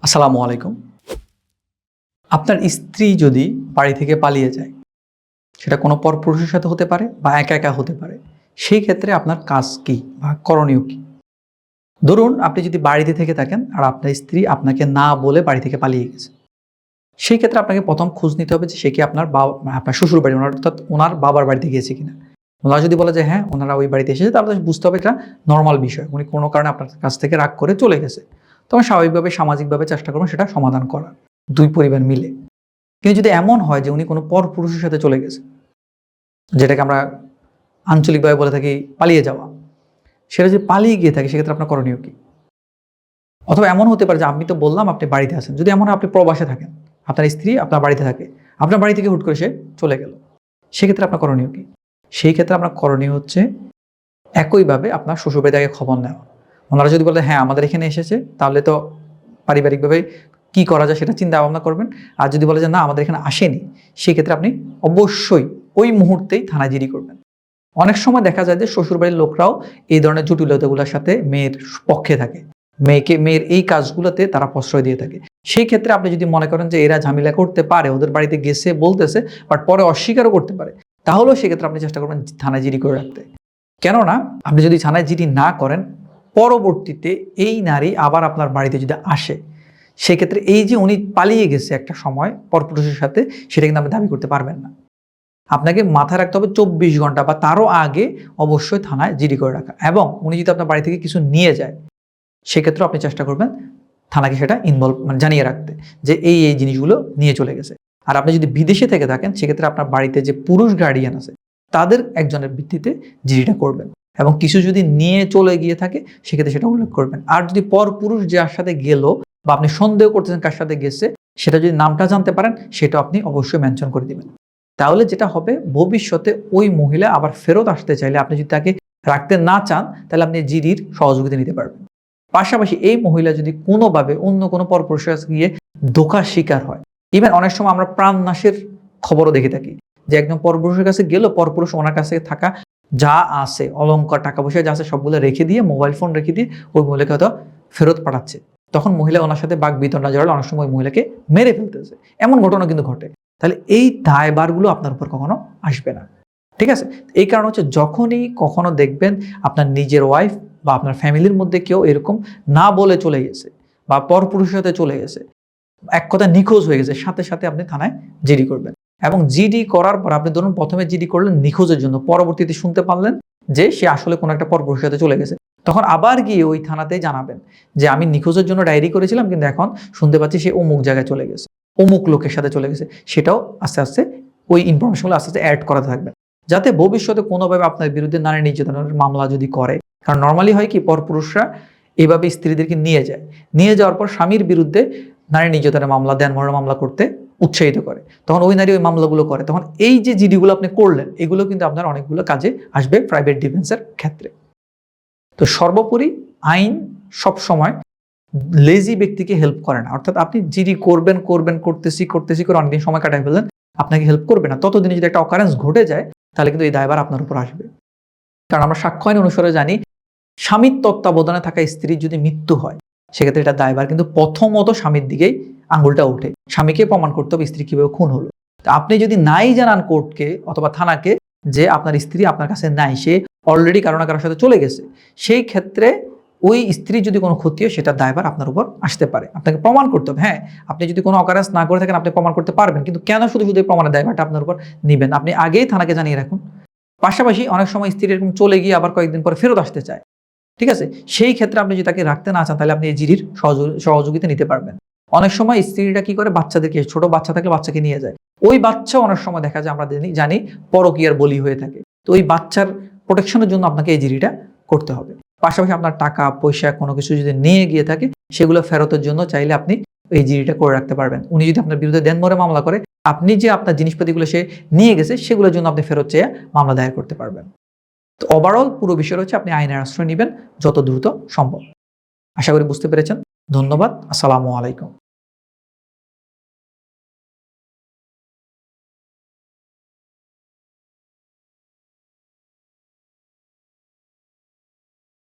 আসসালামু আলাইকুম। আপনার স্ত্রী যদি বাড়ি থেকে পালিয়ে যায়, সেটা কোনো পরপুরুষের সাথে হতে পারে বা একা একা হতে পারে। সেই ক্ষেত্রে আপনার কাজ কি বা করণীয় কি? ধরুন আপনি যদি বাড়িতে থেকে থাকেন আর আপনার স্ত্রী আপনাকে না বলে বাড়ি থেকে পালিয়ে গেছে। সেই ক্ষেত্রে আপনাকে প্রথম খোঁজ নিতে হবে যে সে কি আপনার শ্বশুর বাড়ি অর্থাৎ ওনার বাবার বাড়িতে গিয়েছে কিনা। ওনারা যদি বলে যে হ্যাঁ, ওনারা ওই বাড়িতে এসেছে, তাহলে বুঝতে হবে এটা নরমাল বিষয়। উনি কোনো কারণে আপনার কাছ থেকে রাগ করে চলে গেছে। তখন স্বাভাবিকভাবে সামাজিকভাবে চেষ্টা করবেন সেটা সমাধান করার, ২ পরিবার মিলে। কিন্তু যদি এমন হয় যে উনি কোনো পরপুরুষের সাথে চলে গেছে, যেটাকে আমরা আঞ্চলিকভাবে বলে থাকি পালিয়ে যাওয়া, সেটা যদি পালিয়ে গিয়ে থাকে সেক্ষেত্রে আপনার করণীয় কি? অথবা এমন হতে পারে যে আমি তো বললাম আপনি বাড়িতে আছেন, যদি এমন আপনি প্রবাসে থাকেন, আপনার স্ত্রী আপনার বাড়িতে থাকে, আপনার বাড়ি থেকে হুট করে সে চলে গেল, সেক্ষেত্রে আপনার করণীয় কি? সেই ক্ষেত্রে আপনার করণীয় হচ্ছে একইভাবে আপনার শ্বশুরবাড়ি থেকে খবর নেওয়া। ওনারা যদি বলে হ্যাঁ আমাদের এখানে এসেছে, তাহলে তো পারিবারিকভাবে কি করা যায় সেটা চিন্তা ভাবনা করবেন। আর যদি বলে যে না আমাদের এখানে আসেনি, সেক্ষেত্রে আপনি অবশ্যই ওই মুহূর্তেই থানায় জিডি করবেন। অনেক সময় দেখা যায় যে শ্বশুরবাড়ির লোকরাও এই ধরনের জটিলতাগুলোর সাথে মেয়ের পক্ষে থাকে, মেয়ের এই কাজগুলোতে তারা প্রশ্রয় দিয়ে থাকে। সেই ক্ষেত্রে আপনি যদি মনে করেন যে এরা ঝামেলা করতে পারে, ওদের বাড়িতে গেছে বলতেছে, বাট পরে অস্বীকারও করতে পারে, তাহলেও সেক্ষেত্রে আপনি চেষ্টা করবেন থানায় জিডি করে রাখতে। কেননা আপনি যদি থানায় জিডি না করেন, পরবর্তীতে এই নারী আবার আপনার বাড়িতে যদি আসে, সেক্ষেত্রে এই যে উনি পালিয়ে গেছে একটা সময় পরপুরুষের সাথে, সেটা কিন্তু আপনি দাবি করতে পারবেন না। আপনাকে মাথায় রাখতে হবে ২৪ ঘন্টা বা তারও আগে অবশ্যই থানায় জিডি করে রাখা। এবং উনি যদি আপনার বাড়ি থেকে কিছু নিয়ে যায়, সেক্ষেত্রেও আপনি চেষ্টা করবেন থানাকে সেটা জানিয়ে রাখতে যে এই জিনিসগুলো নিয়ে চলে গেছে। আর আপনি যদি বিদেশে থেকে থাকেন, সেক্ষেত্রে আপনার বাড়িতে যে পুরুষ গার্ডিয়ান আছে, তাদের একজনের ভিত্তিতে জিডিটা করবেন। এবং কিছু যদি নিয়ে চলে গিয়ে থাকে, সেক্ষেত্রে সেটা উল্লেখ করবেন। আর যদি পরপুরুষ যার সাথে গেল বা আপনি সন্দেহ করতেছেন কার সাথে গেছে, সেটা যদি নামটা জানতে পারেন, সেটা আপনি অবশ্যই মেনশন করে দিবেন। তাহলে যেটা হবে, ভবিষ্যতে ওই মহিলা আবার ফেরত আসতে চাইলে, আপনি যদি তাকে রাখতে না চান, তাহলে আপনি জিডির সহযোগিতা নিতে পারবেন। পাশাপাশি এই মহিলা যদি কোনোভাবে অন্য কোনো পরপুরুষের কাছে গিয়ে ধোঁকার শিকার হয়, ইভেন অনেক সময় আমরা প্রাণনাশের খবরও দেখে থাকি যে একজন পরপুরুষের কাছে গেল, পরপুরুষ ওনার কাছে থাকা যা আছে, অলংকার, টাকা পয়সা যা আছে, সবগুলো রেখে দিয়ে, মোবাইল ফোন রেখে দিয়ে ওই মহিলাকে হয়তো ফেরত পাঠাচ্ছে। তখন মহিলা ওনার সাথে বাক বিতণ্ডা জড়ালে অনেক সময় ওই মহিলাকে মেরে ফেলতেছে। এমন ঘটনা কিন্তু ঘটে। তাহলে এই দায়ভারগুলো আপনার উপর কখনো আসবে না। ঠিক আছে? এই কারণ হচ্ছে, যখনই কখনো দেখবেন আপনার নিজের ওয়াইফ বা আপনার ফ্যামিলির মধ্যে কেউ এরকম না বলে চলে গেছে বা পরপুরুষের সাথে চলে গেছে, এক কথা নিখোঁজ হয়ে গেছে, সাথে সাথে আপনি থানায় জিডি করবেন। এবং জিডি করার পর আপনি ধরুন প্রথমে জিডি করলেন নিখোঁজের জন্য, পরবর্তীতে শুনতে পারলেন যে সে আসলে কোনো একটা পরপুরুষের সাথে চলে গেছে, তখন আবার গিয়ে ওই থানাতেই জানাবেন যে আমি নিখোঁজের জন্য ডায়েরি করেছিলাম, কিন্তু এখন শুনতে পাচ্ছি সে অমুক জায়গায় চলে গেছে, অমুক লোকের সাথে চলে গেছে। সেটাও আস্তে আস্তে ওই ইনফরমেশনগুলো আস্তে আস্তে অ্যাড করাতে থাকবেন, যাতে ভবিষ্যতে কোনোভাবে আপনার বিরুদ্ধে নারী নির্যাতনের মামলা যদি করে। কারণ নর্মালি হয় কি, পরপুরুষরা এভাবে স্ত্রীদেরকে নিয়ে যায়, নিয়ে যাওয়ার পর স্বামীর বিরুদ্ধে নারী নির্যাতনের মামলা, দেনমোহরের মামলা করতে উৎসাহিত করে। তখন ওই নারী ওই মামলাগুলো করে। তখন এই যে জিডিগুলো আপনি করলেন, এগুলো কিন্তু আপনার অনেকগুলো কাজে আসবে প্রাইভেট ডিফেন্সের ক্ষেত্রে। তো সর্বোপরি আইন সবসময় লেজি ব্যক্তিকে হেল্প করে না। অর্থাৎ আপনি জিডি করতেছি করে অনেকদিন সময় কাটায় ফেললেন, আপনাকে হেল্প করবে না। ততদিনে যদি একটা অকারেন্স ঘটে যায়, তাহলে কিন্তু এই দায়ভার আপনার উপর আসবে। কারণ আমরা সাক্ষ্য আইন অনুসারে জানি, স্বামীর তত্ত্বাবধানে থাকা স্ত্রীর যদি মৃত্যু হয়, সেক্ষেত্রে এটা দায়ভার কিন্তু প্রথমত স্বামীর দিকেই আঙুলটা ওঠে। স্বামীকে প্রমাণ করতে হবে স্ত্রী কিভাবে খুন হলো। তা আপনি যদি নাই জানান কোর্টকে অথবা থানাকে যে আপনার স্ত্রী আপনার কাছে নাই, সে অলরেডি কারো না কারোর সাথে চলে গেছে, সেই ক্ষেত্রে ওই স্ত্রীর যদি কোনো ক্ষতি হয়, সেটার দায়ভার আপনার উপর আসতে পারে। আপনাকে প্রমাণ করতে হবে। হ্যাঁ, আপনি যদি কোনো অকারেন্স না করে থাকেন, আপনি প্রমাণ করতে পারবেন, কিন্তু কেন শুধু শুধু প্রমাণের দায়ভারটা আপনার উপর নিবেন? আপনি আগেই থানাকে জানিয়ে রাখুন। পাশাপাশি অনেক সময় স্ত্রী এরকম চলে গিয়ে আবার কয়েকদিন পরে ফেরত আসতে চায়। ঠিক আছে? সেই ক্ষেত্রে আপনি যদি তাকে রাখতে না চান, তাহলে আপনি এই জিডির সহযোগিতা নিতে পারবেন। অনেক সময় স্ত্রীরা কি করে, বাচ্চাদেরকে, ছোট বাচ্চা থাকলে বাচ্চাকে নিয়ে যায়। ওই বাচ্চা অনেক সময় দেখা যায়, আমরা জানি পরকীয়ার বলি হয়ে থাকে। তো ওই বাচ্চার প্রোটেকশনের জন্য আপনাকে এই জিডিটা করতে হবে। পাশাপাশি আপনার টাকা পয়সা কোনো কিছু যদি নিয়ে গিয়ে থাকে, সেগুলো ফেরতের জন্য চাইলে আপনি এই জিডিটা করে রাখতে পারবেন। উনি যদি আপনার বিরুদ্ধে দেনমোহরের মামলা করে, আপনি যে আপনার জিনিসপাতিগুলো সে নিয়ে গেছে, সেগুলোর জন্য আপনি ফেরত চেয়ে মামলা দায়ের করতে পারবেন। তো ওভারঅল পুরো বিষয় হচ্ছে, আপনি আইনের আশ্রয় নেবেন যত দ্রুত সম্ভব। আশা করি বুঝতে পেরেছেন। ধন্যবাদ। আসসালামু আলাইকুম।